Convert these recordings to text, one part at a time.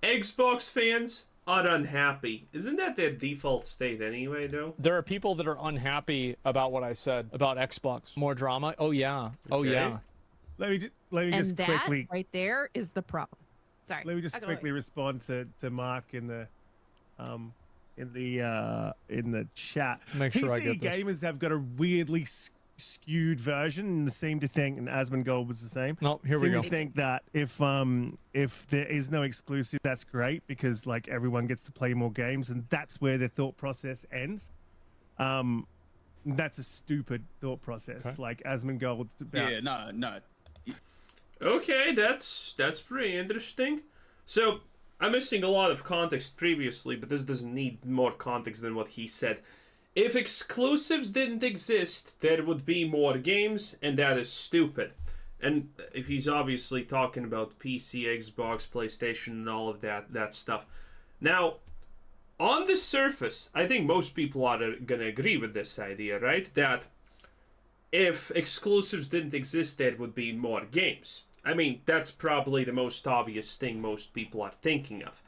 Xbox fans are unhappy. Isn't that their default state anyway, though? There are people that are unhappy about what I said about Xbox. More drama? Oh yeah. Oh Okay. yeah. Let me And just that quickly right there is the problem. Sorry. let me just Go quickly ahead. respond to Mark in the chat. Make sure I PC get this. gamers have got a weirdly skewed version and seem to think, and Asmongold was the same. No, here we seem go. to think that if there is no exclusive, that's great because like everyone gets to play more games, and that's where their thought process ends. That's a stupid thought process. Okay. Like Asmongold's about. Yeah, no. Okay, that's pretty interesting. So, I'm missing a lot of context previously, but this doesn't need more context than what he said. If exclusives didn't exist, there would be more games, and that is stupid. And he's obviously talking about PC, Xbox, PlayStation, and all of that stuff. Now, on the surface, I think most people are gonna agree with this idea, right? That if exclusives didn't exist, there would be more games. I mean, that's probably the most obvious thing most people are thinking of.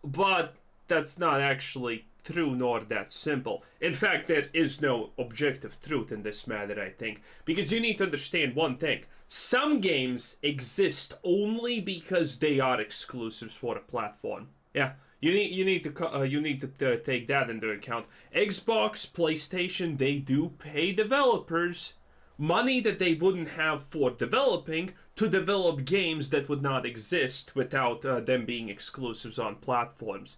But that's not actually true nor that simple. In fact, there is no objective truth in this matter, I think. Because you need to understand one thing. Some games exist only because they are exclusives for a platform. Yeah, you need to take that into account. Xbox, PlayStation, they do pay developers money that they wouldn't have for developing to develop games that would not exist without them being exclusives on platforms.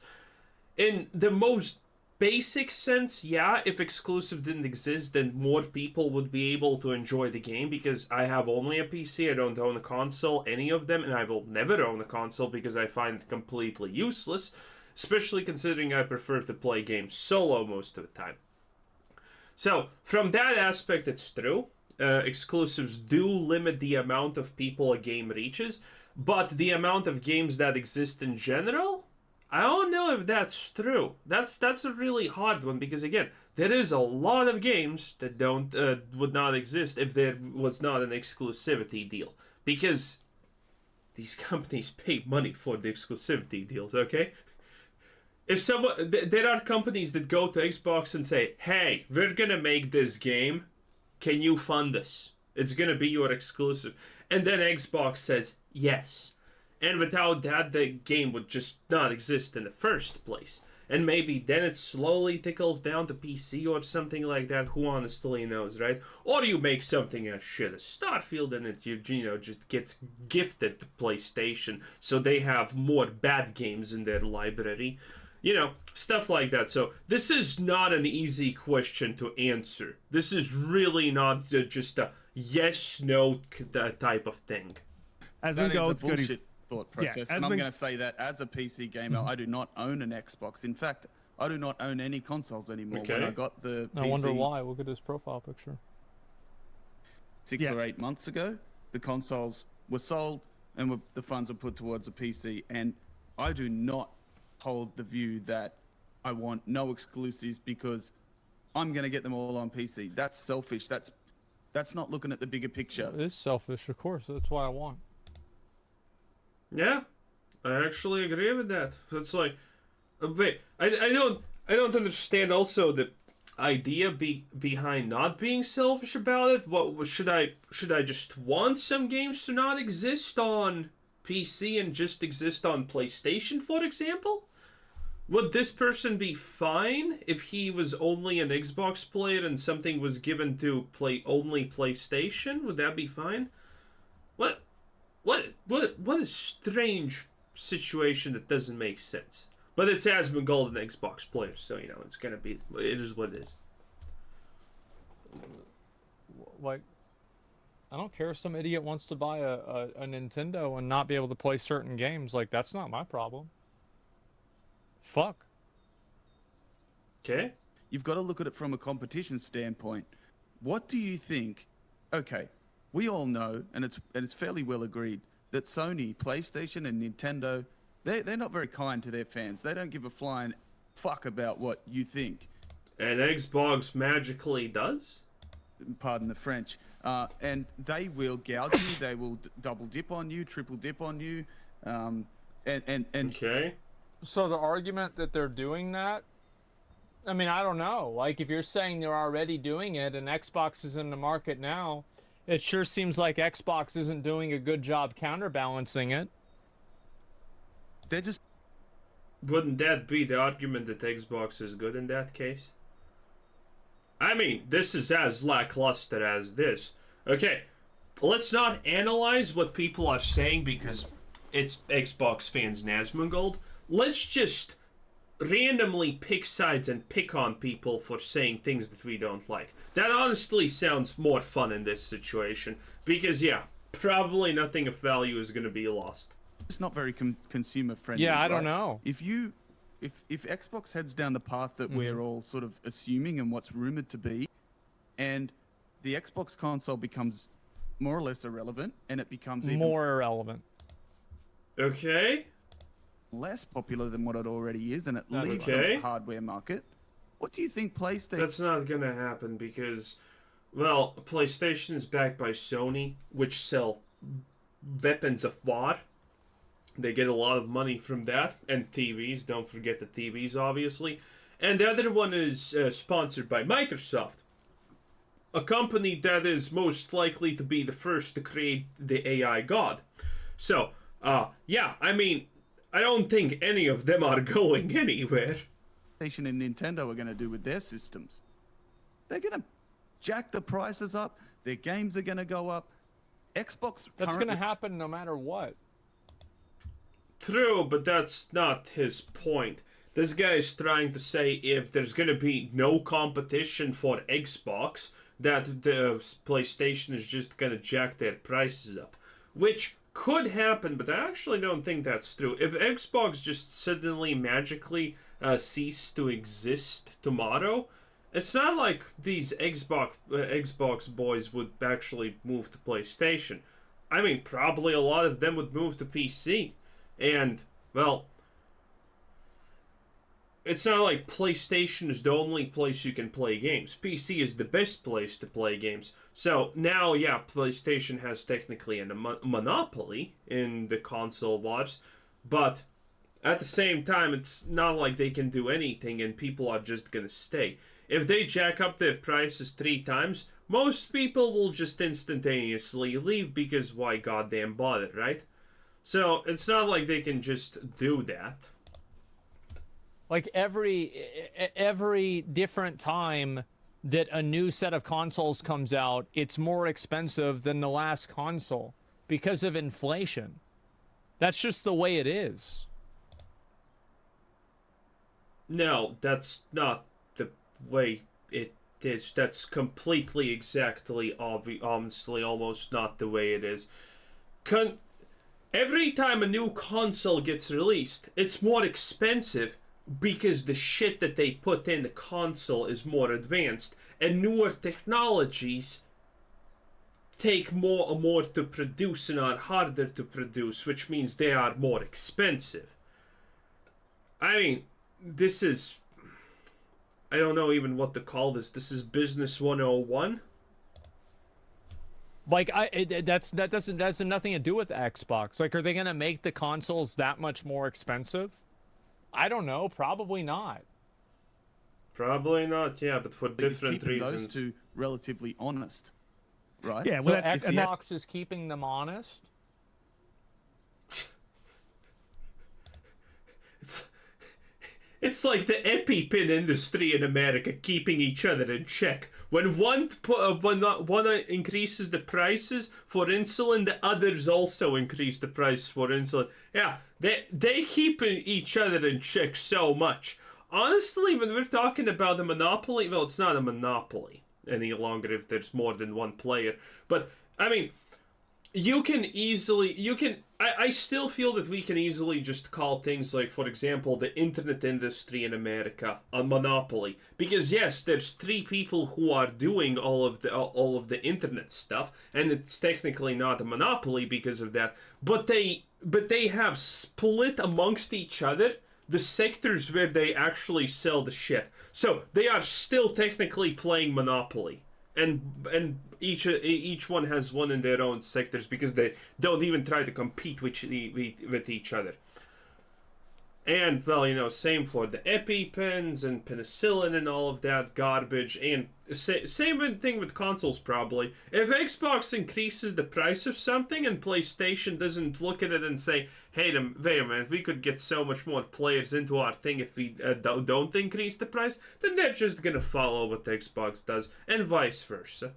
In the most basic sense, yeah, if exclusive didn't exist, then more people would be able to enjoy the game because I have only a PC, I don't own a console, any of them, and I will never own a console because I find it completely useless, especially considering I prefer to play games solo most of the time. So, from that aspect, it's true. Exclusives do limit the amount of people a game reaches, but the amount of games that exist in general, I don't know if that's true. That's a really hard one because again, there is a lot of games that would not exist if there was not an exclusivity deal because these companies pay money for the exclusivity deals. Okay. If there are companies that go to Xbox and say, "Hey, we're gonna make this game. Can you fund us? It's gonna be your exclusive." And then Xbox says yes. And without that, the game would just not exist in the first place. And maybe then it slowly tickles down to PC or something like that. Who honestly knows, right? Or you make something as shit as Starfield and it just gets gifted to PlayStation, so they have more bad games in their library. Stuff like that. So this is not an easy question to answer. This is really not just a yes/no type of thing. Asmongold's a got bullshit his. thought process. And I'm going to say that as a PC gamer, I do not own an Xbox. In fact, I do not own any consoles anymore. Okay. When I got the PC I wonder why. Look at his profile picture. 6 or 8 months ago, the consoles were sold and the funds were put towards a PC. And I do not hold the view that I want no exclusives because I'm going to get them all on PC. That's selfish. That's not looking at the bigger picture. It is selfish, of course. That's what I want. Yeah, I actually agree with that. It's like, wait, I don't understand also the idea behind not being selfish about it. What should I just want some games to not exist on PC and just exist on PlayStation, for example? Would this person be fine if he was only an Xbox player and something was given to play only PlayStation? Would that be fine? What a strange situation that doesn't make sense. But it's Asmongold, an Xbox player, so it's gonna be. It is what it is. Like, I don't care if some idiot wants to buy a Nintendo and not be able to play certain games. Like, that's not my problem. Fuck. Okay. You've got to look at it from a competition standpoint. What do you think? Okay, we all know, and it's fairly well agreed, that Sony, PlayStation, and Nintendo, they're not very kind to their fans. They don't give a flying fuck about what you think. And Xbox magically does? Pardon the French. And they will gouge you. They will double dip on you, triple dip on you. And Okay. So the argument that they're doing that, I mean, I don't know. Like, if you're saying they're already doing it and Xbox is in the market now, it sure seems like Xbox isn't doing a good job counterbalancing it. they're just Wouldn't that be the argument that Xbox is good in that case? I mean, this is as lackluster as this. Okay, let's not analyze what people are saying because it's Xbox fans and Asmongold. Let's just randomly pick sides and pick on people for saying things that we don't like. That honestly sounds more fun in this situation because, yeah, probably nothing of value is going to be lost. it's not very consumer friendly. Yeah, I don't right? know. If Xbox heads down the path that we're all sort of assuming and what's rumored to be, and the Xbox console becomes more or less irrelevant, and it becomes even More irrelevant. Okay. less popular than what it already is, and it That's leaves right. the hardware market. What do you think PlayStation? That's not gonna happen because, well, PlayStation is backed by Sony, which sell weapons of war. They get a lot of money from that, and TVs. Don't forget the TVs, obviously. And the other one is sponsored by Microsoft, a company that is most likely to be the first to create the AI god. So, yeah, I mean, I don't think any of them are going anywhere. PlayStation and Nintendo are going to do with their systems. They're going to jack the prices up. Their games are going to go up. Xbox. That's going to currently- happen no matter what. True, but that's not his point. This guy is trying to say if there's gonna be no competition for Xbox, that the PlayStation is just gonna jack their prices up. Which could happen, but I actually don't think that's true. If Xbox just suddenly magically cease to exist tomorrow, it's not like these Xbox boys would actually move to PlayStation. I mean, probably a lot of them would move to PC. And, well, it's not like PlayStation is the only place you can play games. PC is the best place to play games. So now, yeah, PlayStation has technically a monopoly in the console wars, but at the same time, it's not like they can do anything and people are just gonna stay. If they jack up their prices 3 times, most people will just instantaneously leave because why goddamn bother, right? So it's not like they can just do that. Like every different time that a new set of consoles comes out, it's more expensive than the last console because of inflation. That's just the way it is. No, that's not the way it is. That's completely, exactly, honestly, almost not the way it is. Every time a new console gets released, it's more expensive because the shit that they put in the console is more advanced, and newer technologies take more and more to produce and are harder to produce, which means they are more expensive. I mean, this is... I don't know even what to call this. This is Business 101. Like that has nothing to do with Xbox. Like, are they gonna make the consoles that much more expensive? I don't know. Probably not. Probably not, yeah, but for It's different keeping reasons. those two relatively honest, right? Yeah, So well, that's and that- Xbox is keeping them honest. It's like the EpiPen industry in America keeping each other in check. When one increases the prices for insulin, the others also increase the price for insulin. Yeah, they keep each other in check so much. Honestly, when we're talking about a monopoly, well, it's not a monopoly any longer if there's more than one player. But, I mean, I still feel that we can easily just call things like, for example, the internet industry in America a monopoly. Because yes, there's 3 people who are doing all of the internet stuff, and it's technically not a monopoly because of that. But they have split amongst each other the sectors where they actually sell the shit. So they are still technically playing Monopoly. And each one has one in their own sectors because they don't even try to compete with each other. And, well, you know, same for the EpiPens and penicillin and all of that garbage. And same thing with consoles, probably. If Xbox increases the price of something and PlayStation doesn't look at it and say, hey, wait a minute, we could get so much more players into our thing if we don't increase the price, then they're just gonna follow what the Xbox does, and vice versa.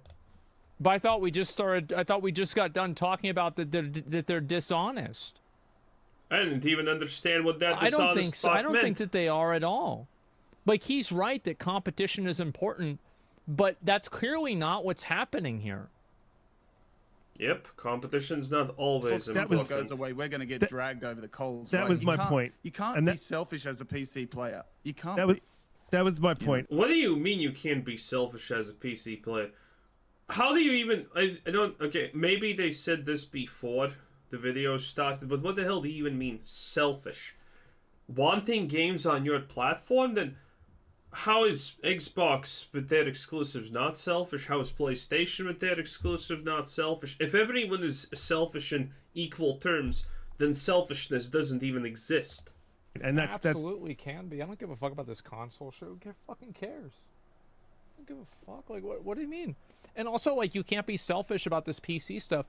But I thought we just got done talking about that they're dishonest. I didn't even understand what that dishonest I don't think so. I don't meant. think that they are at all. Like, he's right that competition is important, but that's clearly not what's happening here. Yep, competition's not always That important. was- If it goes away, we're going to get dragged over the coals. that right? was You my can't- point. You can't And be that- selfish as a PC player. You can't. That was my point. What do you mean you can't be selfish as a PC player? How do you even... I don't... Okay, maybe they said this before the video started, but what the hell do you even mean selfish? Wanting games on your platform? Then how is Xbox with their exclusives not selfish? How is PlayStation with their exclusive not selfish? If everyone is selfish in equal terms, then selfishness doesn't even exist. And that's Absolutely can be. I don't give a fuck about this console shit. Who fucking cares? I don't give a fuck. Like, what do you mean? And also, like, you can't be selfish about this PC stuff.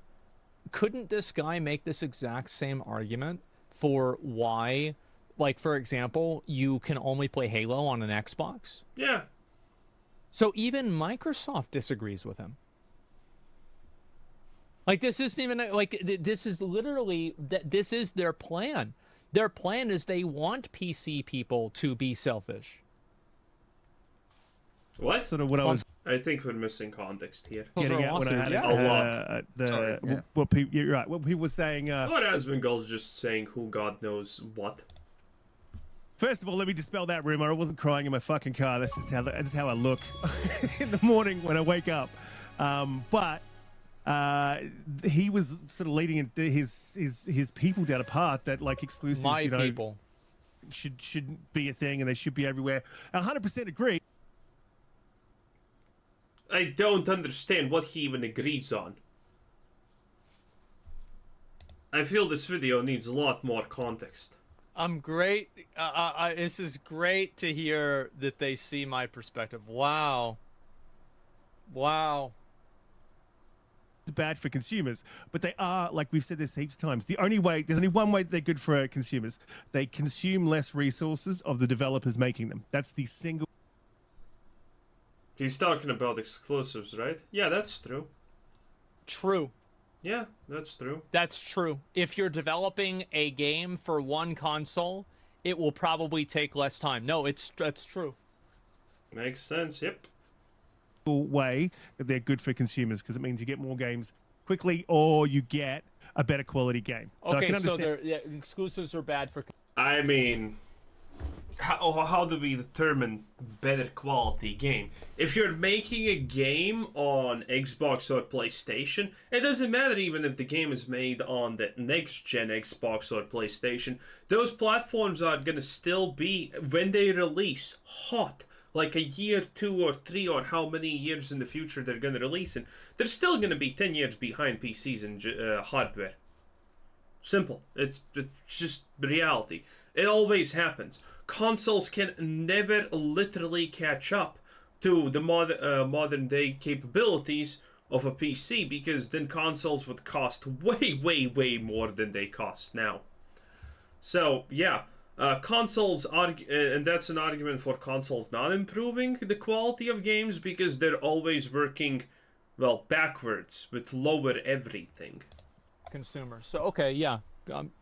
Couldn't this guy make this exact same argument for why, like, for example, you can only play Halo on an Xbox? Yeah. So even Microsoft disagrees with him. Like, this isn't even, like, this is literally, this is their plan. Their plan is they want PC people to be selfish. What? sort of what I was I think we're missing context here. getting are at when I awesome, had yeah. A lot. Sorry, yeah. what people. You're right. What people were saying. What Asmongold just saying who God knows what. First of all, let me dispel that rumor. I wasn't crying in my fucking car. That's just how I look in the morning when I wake up. But he was sort of leading his people down a path that, like, exclusives, My people. shouldn't be a thing and they should be everywhere. 100% agree. I don't understand what he even agrees on. I feel this video needs a lot more context. I'm great. This is great to hear that they see my perspective. Wow. Wow. It's bad for consumers, but they are, like we've said this heaps of times, there's only one way they're good for consumers. They consume less resources of the developers making them. That's the single. He's talking about exclusives, right? Yeah, that's true. True. Yeah, that's true. That's true. If you're developing a game for one console, it will probably take less time. No, that's true. Makes sense, yep. way that they're good for consumers, because it means you get more games quickly or you get a better quality game. So I Okay, can so understand. exclusives are bad for. I mean, how do we determine better quality game? If you're making a game on Xbox or PlayStation, it doesn't matter even if the game is made on the next gen Xbox or PlayStation. Those platforms are gonna still be, when they release, hot. Like a year, 2 or 3, or how many years in the future they're gonna release in. They're still gonna be 10 years behind PCs in hardware. Simple. It's just reality. It always happens. Consoles can never literally catch up to the modern day capabilities of a PC, because then consoles would cost way more than they cost now. So yeah, consoles and that's an argument for consoles not improving the quality of games, because they're always working, well, backwards with lower everything. Consumers. So okay, yeah,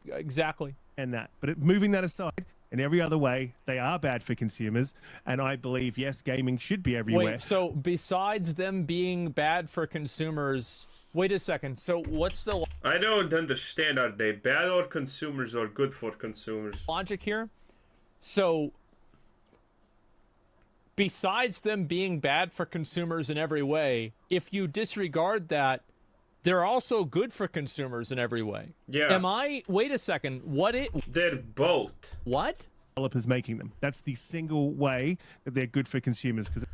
exactly. And that, but moving that aside, in every other way, they are bad for consumers. And I believe, yes, gaming should be everywhere. Wait, so besides them being bad for consumers, wait a second. So what's the I don't understand. Are they bad or consumers or good for consumers? logic here? So besides them being bad for consumers in every way, if you disregard that, they're also good for consumers in every way. Yeah. Wait a second. They're both. What? Developers making them. That's the single way that they're good for consumers. Because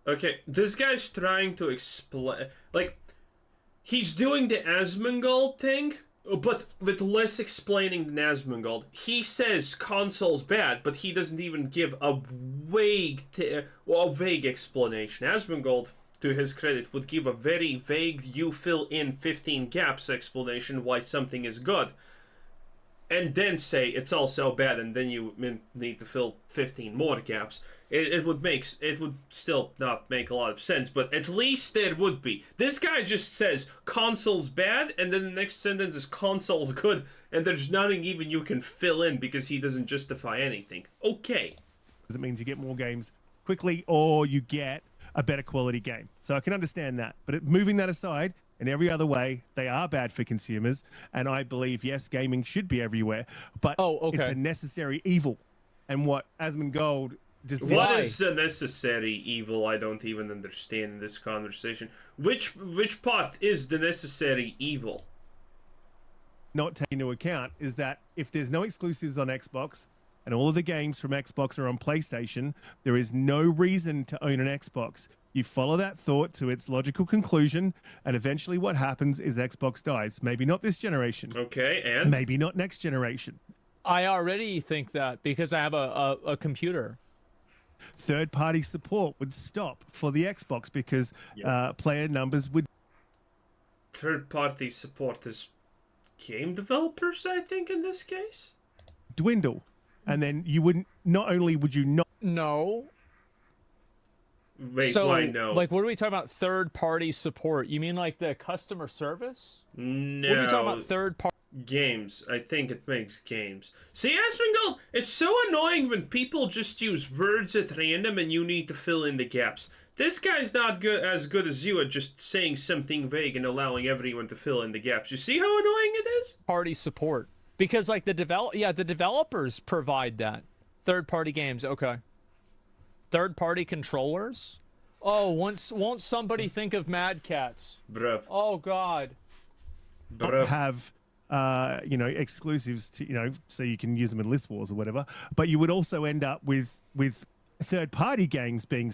Okay, this guy's trying to explain, like, he's doing the Asmongold thing, But with less explaining than Asmongold, he says console's bad, but he doesn't even give a vague explanation. Asmongold, to his credit, would give a very vague, you fill in 15 gaps explanation why something is good, and then say it's also bad, and then you need to fill 15 more gaps. It would still not make a lot of sense, but at least there would be. This guy just says console's bad, and then the next sentence is console's good, and there's nothing even you can fill in because he doesn't justify anything. Okay. It means you get more games quickly, or you get a better quality game. So I can understand that. But moving that aside, in every other way, they are bad for consumers. And I believe, yes, gaming should be everywhere, but it's a necessary evil. And what Asmongold just did. What is a necessary evil? I don't even understand in this conversation. Which part is the necessary evil? Not taking into account is that if there's no exclusives on Xbox, and all of the games from Xbox are on PlayStation, there is no reason to own an Xbox. You follow that thought to its logical conclusion, and eventually what happens is Xbox dies. Maybe not this generation. Okay, and? Maybe not next generation. I already think that because I have a computer. Third-party support would stop for the Xbox because player numbers would... Third-party support is game developers, I think, in this case? Dwindle. And then you wouldn't... Not only would you not... No. Wait, so, why no? Like, what are we talking about? Third-party support? You mean like the customer service? No. What are we talking about? Third-party games. I think it makes games. See, Asmongold, it's so annoying when people just use words at random and you need to fill in the gaps. This guy's not as good as you at just saying something vague and allowing everyone to fill in the gaps. You see how annoying it is? Party support. Because like the developers provide that. Third-party games, okay. Third-party controllers? Oh, won't somebody think of Mad Cats? Bruh. Oh God. Bruh. Have exclusives to so you can use them in list wars or whatever. But you would also end up with third-party games being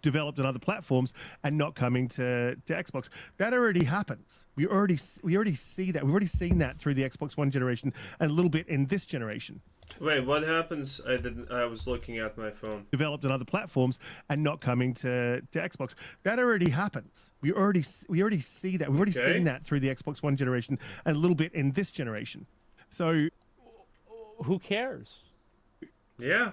developed on other platforms and not coming to Xbox. That already happens. We already see that. We've already seen that through the Xbox One generation and a little bit in this generation. Wait, what happens? I was looking at my phone. Developed on other platforms and not coming to Xbox. That already happens. We already see that. We've already seen that through the Xbox One generation and a little bit in this generation. So who cares? Yeah.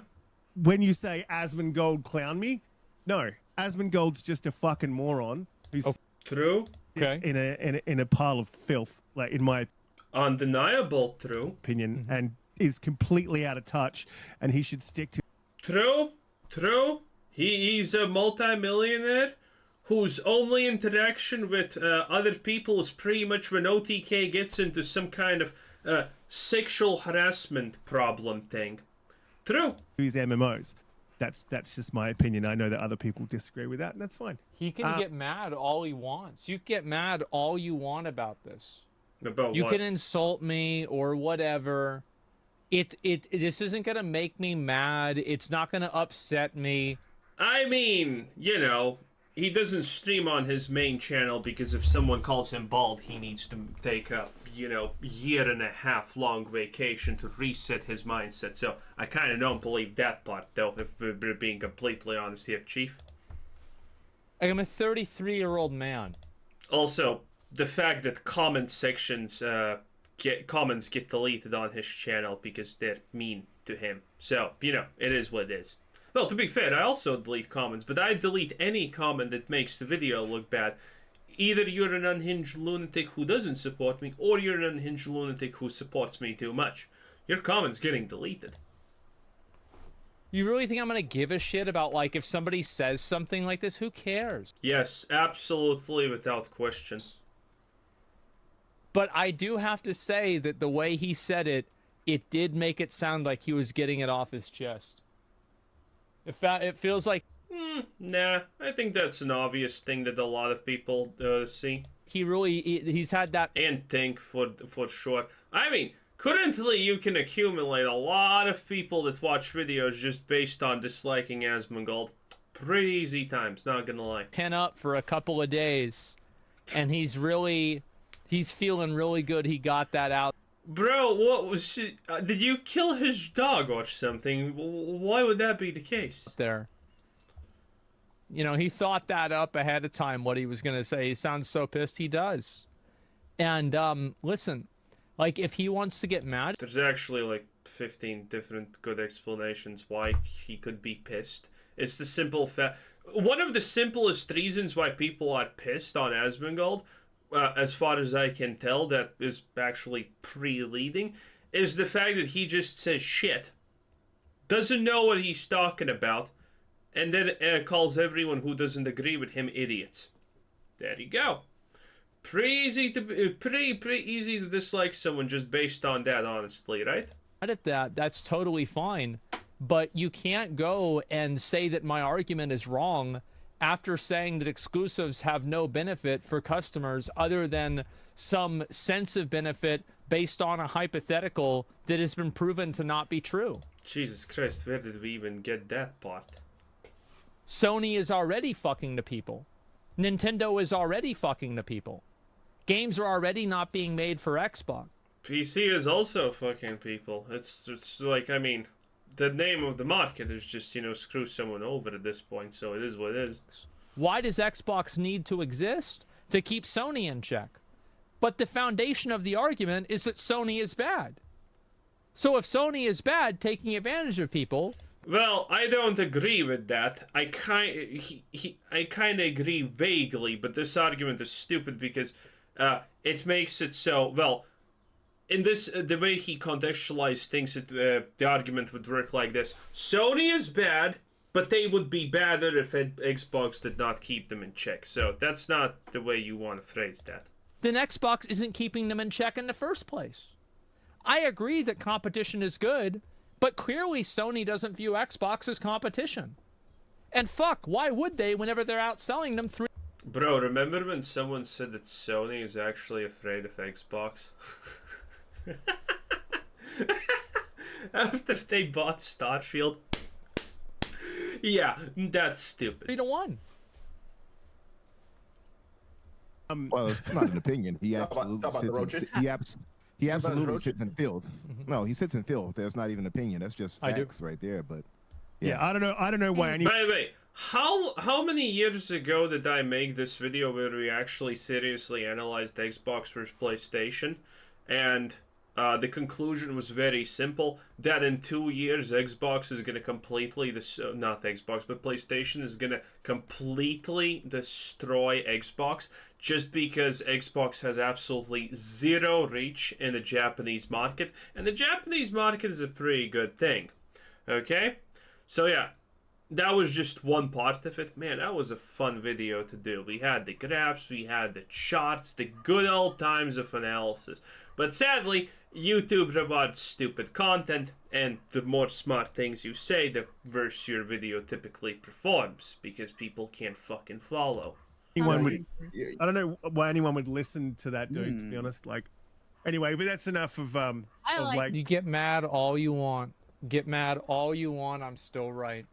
When you say Asmongold clown me, no, Asmongold's just a fucking moron who's true. In a pile of filth, like in my undeniable true opinion, and is completely out of touch, and he should stick to true. He's a multi-millionaire whose only interaction with other people is pretty much when OTK gets into some kind of sexual harassment problem thing. True. His MMOs. That's just my opinion. I know that other people disagree with that, and that's fine. He can get mad all he wants. You get mad all you want about this. About you what? can insult me or whatever. This isn't gonna make me mad. It's not gonna upset me. I mean, he doesn't stream on his main channel because if someone calls him bald, he needs to take a year and a half long vacation to reset his mindset. So I kind of don't believe that part, though, if we're being completely honest here, Chief. I'm a 33-year-old man. Also, the fact that comment sections, comments get deleted on his channel because they're mean to him. So, it is what it is. Well, to be fair, I also delete comments, but I delete any comment that makes the video look bad. Either you're an unhinged lunatic who doesn't support me, or you're an unhinged lunatic who supports me too much. Your comment's getting deleted. You really think I'm gonna give a shit about, like, if somebody says something like this? Who cares? Yes, absolutely, without question. But I do have to say that the way he said it, it did make it sound like he was getting it off his chest. It feels like... Nah, I think that's an obvious thing that a lot of people see. He's had that... And think, for sure. I mean, currently you can accumulate a lot of people that watch videos just based on disliking Asmongold. Pretty easy times, not gonna lie. Pin up for a couple of days. And he's really... He's feeling really good. He got that out Bro, what was did you kill his dog or something? Why would that be the case? there. You know, he thought that up ahead of time, what he was going to say. He sounds so pissed. He does. And listen, like, if he wants to get mad, There's actually like 15 different good explanations why he could be pissed. It's the simple fact. One of the simplest reasons why people are pissed on Asmongold, as far as I can tell, that is actually pre-leading, is the fact that he just says shit, doesn't know what he's talking about, and then calls everyone who doesn't agree with him idiots. There you go. Pretty easy to dislike someone just based on that, honestly, right? at that, that's totally fine. But you can't go and say that my argument is wrong after saying that exclusives have no benefit for customers other than some sense of benefit based on a hypothetical that has been proven to not be true. Jesus Christ, where did we even get that part? Sony is already fucking the people. Nintendo is already fucking the people. Games are already not being made for Xbox. PC is also fucking people. It's like, I mean, the name of the market is just, you know, screw someone over at this point, so it is what it is. Why does Xbox need to exist? To keep Sony in check. But the foundation of the argument is that Sony is bad. So if Sony is bad, taking advantage of people... Well, I don't agree with that. I kind of agree vaguely, but this argument is stupid because it makes it so, well, in this, the way he contextualized things, the argument would work like this. Sony is bad, but they would be badder if Xbox did not keep them in check. So that's not the way you want to phrase that. Then Xbox isn't keeping them in check in the first place. I agree that competition is good, but clearly Sony doesn't view Xbox as competition. And fuck, why would they whenever they're outselling them through... Bro, remember when someone said that Sony is actually afraid of Xbox? After they bought Starfield? Yeah, that's stupid. 3-1. Well, it's not an opinion. He absolutely sits in filth. No, he sits in filth. There's not even an opinion. That's just facts right there. But yeah, I don't know why any. By the way, how many years ago did I make this video where we actually seriously analyzed Xbox versus PlayStation, and the conclusion was very simple: that in 2 years, Xbox is gonna completely not Xbox, but PlayStation is gonna completely destroy Xbox. Just because Xbox has absolutely zero reach in the Japanese market. And the Japanese market is a pretty good thing. Okay? So yeah, that was just one part of it. Man, that was a fun video to do. We had the graphs, we had the charts, the good old times of analysis. But sadly, YouTube rewards stupid content, and the more smart things you say, the worse your video typically performs. Because people can't fucking follow. I don't know why anyone would listen to that dude, to be honest. Like, anyway, but that's enough of You get mad all you want. Get mad all you want. I'm still right.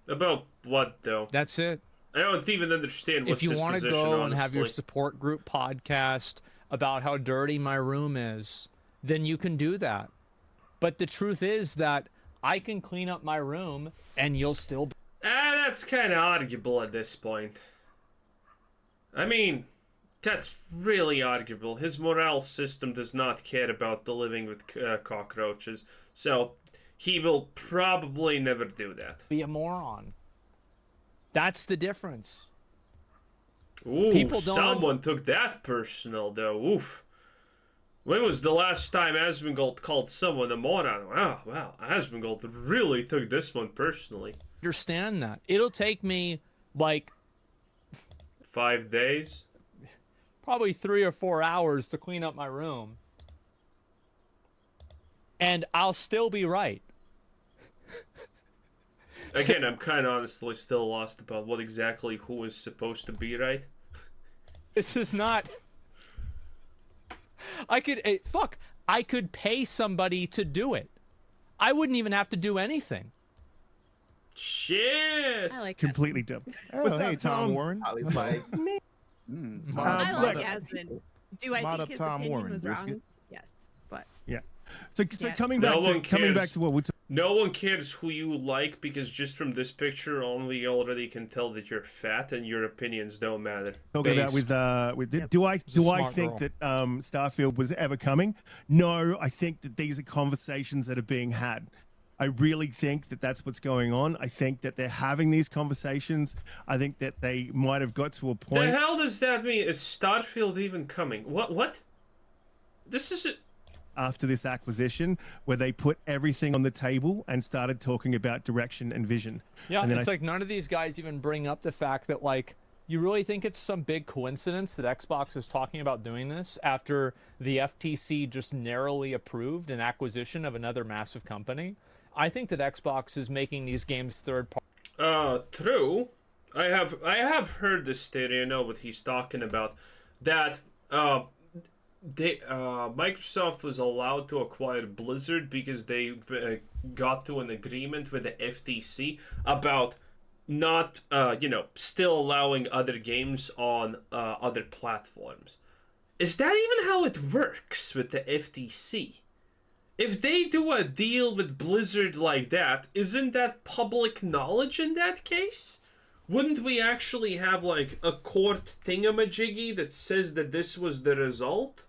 About what, though? That's it. I don't even understand what's if you his want to position, go honestly. and have your support group podcast about how dirty my room is, then you can do that. But the truth is that I can clean up my room and you'll still be... That's kind of arguable at this point. I mean, that's really arguable. His morale system does not care about the living with cockroaches, so he will probably never do that. Be a moron. That's the difference. Ooh, People don't someone took that personal, though. Oof. When was the last time Asmongold called someone a moron? Wow, Asmongold really took this one personally. Understand that. It'll take me, like... 5 days? Probably 3 or 4 hours to clean up my room. And I'll still be right. Again, I'm kind of honestly still lost about what exactly who is supposed to be right. This is not... I could pay somebody to do it. I wouldn't even have to do anything. Shit! I like completely dumb. Oh, hey, Tom Warren. I like Asmon. Do I Mod think up his Tom opinion Warren, was brisket. wrong? Yes, but Yeah. So Yeah. coming No back one coming back cares. to what we're talking. No one cares who you like because just from this picture, only already can tell that you're fat and your opinions don't matter. Talking about Based. do I a smart think girl. that Starfield was ever coming? No, I think that these are conversations that are being had. I really think that that's what's going on. I think that they're having these conversations. I think that they might have got to a The point hell does that mean? Is Starfield even coming? What? This is it. after this acquisition where they put everything on the table and started talking about direction and vision. Yeah, and then it's like none of these guys even bring up the fact that, like, you really think it's some big coincidence that Xbox is talking about doing this after the FTC just narrowly approved an acquisition of another massive company? I think that Xbox is making these games third party. True. I have heard this theory. I know what he's talking about. That Microsoft was allowed to acquire Blizzard because they got to an agreement with the FTC about not, still allowing other games on other platforms. Is that even how it works with the FTC? If they do a deal with Blizzard like that, isn't that public knowledge in that case? Wouldn't we actually have, like, a court thingamajiggy that says that this was the result?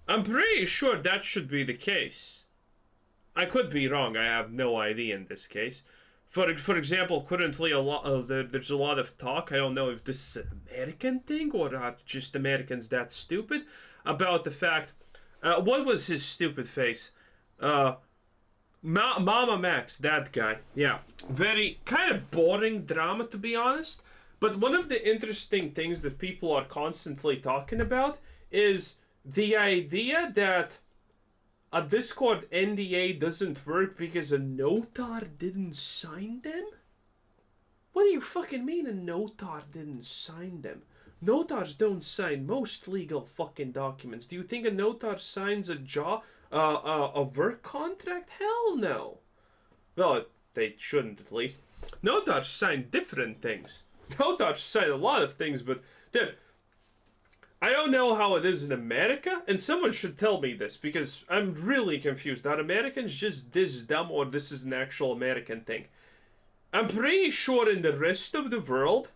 I'm pretty sure that should be the case. I could be wrong. I have no idea in this case. For example, currently there's a lot of talk. I don't know if this is an American thing or are just Americans that stupid about the fact. What was his stupid face? Mama Max, that guy. Yeah, very kind of boring drama to be honest. But one of the interesting things that people are constantly talking about is the idea that a Discord NDA doesn't work because a Notar didn't sign them? What do you fucking mean a Notar didn't sign them? Notars don't sign most legal fucking documents. Do you think a Notar signs a work contract? Hell no. Well, they shouldn't at least. Notars sign different things. Notars sign a lot of things, but dude, I don't know how it is in America, and someone should tell me this, because I'm really confused. Are Americans just this dumb, or this is an actual American thing? I'm pretty sure in the rest of the world,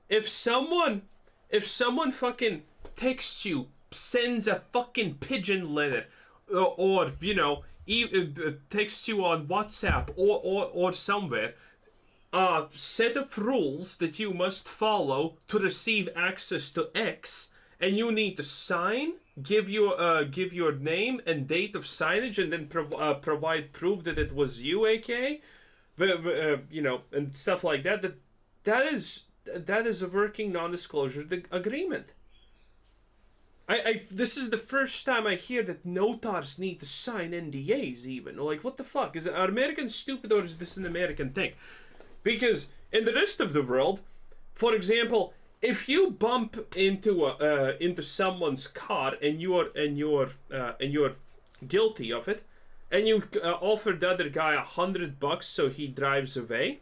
if someone fucking texts you, sends a fucking pigeon letter, or texts you on WhatsApp or somewhere, a set of rules that you must follow to receive access to X, and you need to sign, give your name and date of signage, and then provide proof that it was you, aka, and stuff like that. That is a working non-disclosure agreement. This is the first time I hear that notars need to sign NDAs even. Like, what the fuck? Are Americans stupid, or is this an American thing? Because in the rest of the world, for example, if you bump into someone's car and you're guilty of it, and you offer the other guy $100 so he drives away,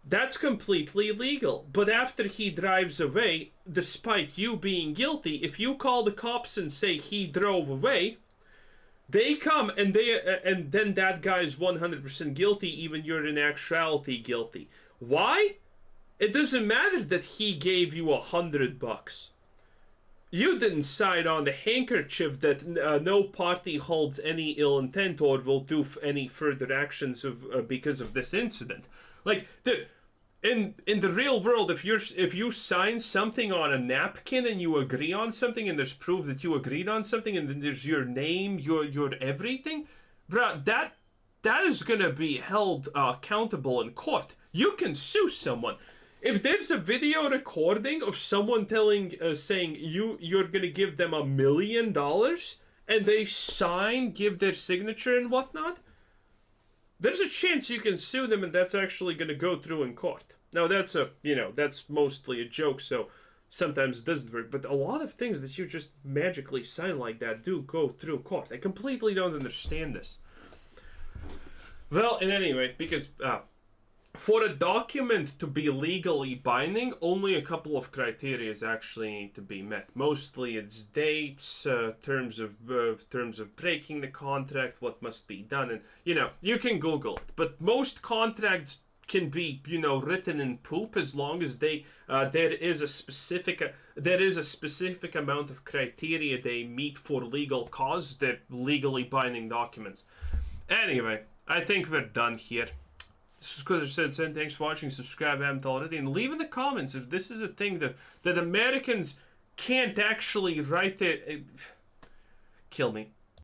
that's completely legal. But after he drives away, despite you being guilty, if you call the cops and say he drove away, they come and then that guy is 100% guilty, even you're in actuality guilty. Why? It doesn't matter that he gave you $100. You didn't sign on the handkerchief that no party holds any ill intent or will do any further actions because of this incident. Like, in the real world, if you sign something on a napkin and you agree on something, and there's proof that you agreed on something, and then there's your name, your everything, bruh, that is gonna be held accountable in court. You can sue someone. If there's a video recording of someone saying you're gonna give them $1 million, and they sign, give their signature and whatnot, there's a chance you can sue them, and that's actually gonna go through in court. Now that's that's mostly a joke, so sometimes it doesn't work, but a lot of things that you just magically sign like that do go through court. I completely don't understand this. Well, in any way, because for a document to be legally binding, only a couple of criteria actually need to be met. Mostly it's dates, terms of breaking the contract, what must be done, and you can Google it. But most contracts can be written in poop as long as there is a specific amount of criteria they meet for legal cause. They're legally binding documents. Anyway, I think we're done here. This is Squizzer said, thanks for watching, subscribe if you haven't already, and leave in the comments if this is a thing that Americans can't actually write it. Kill me.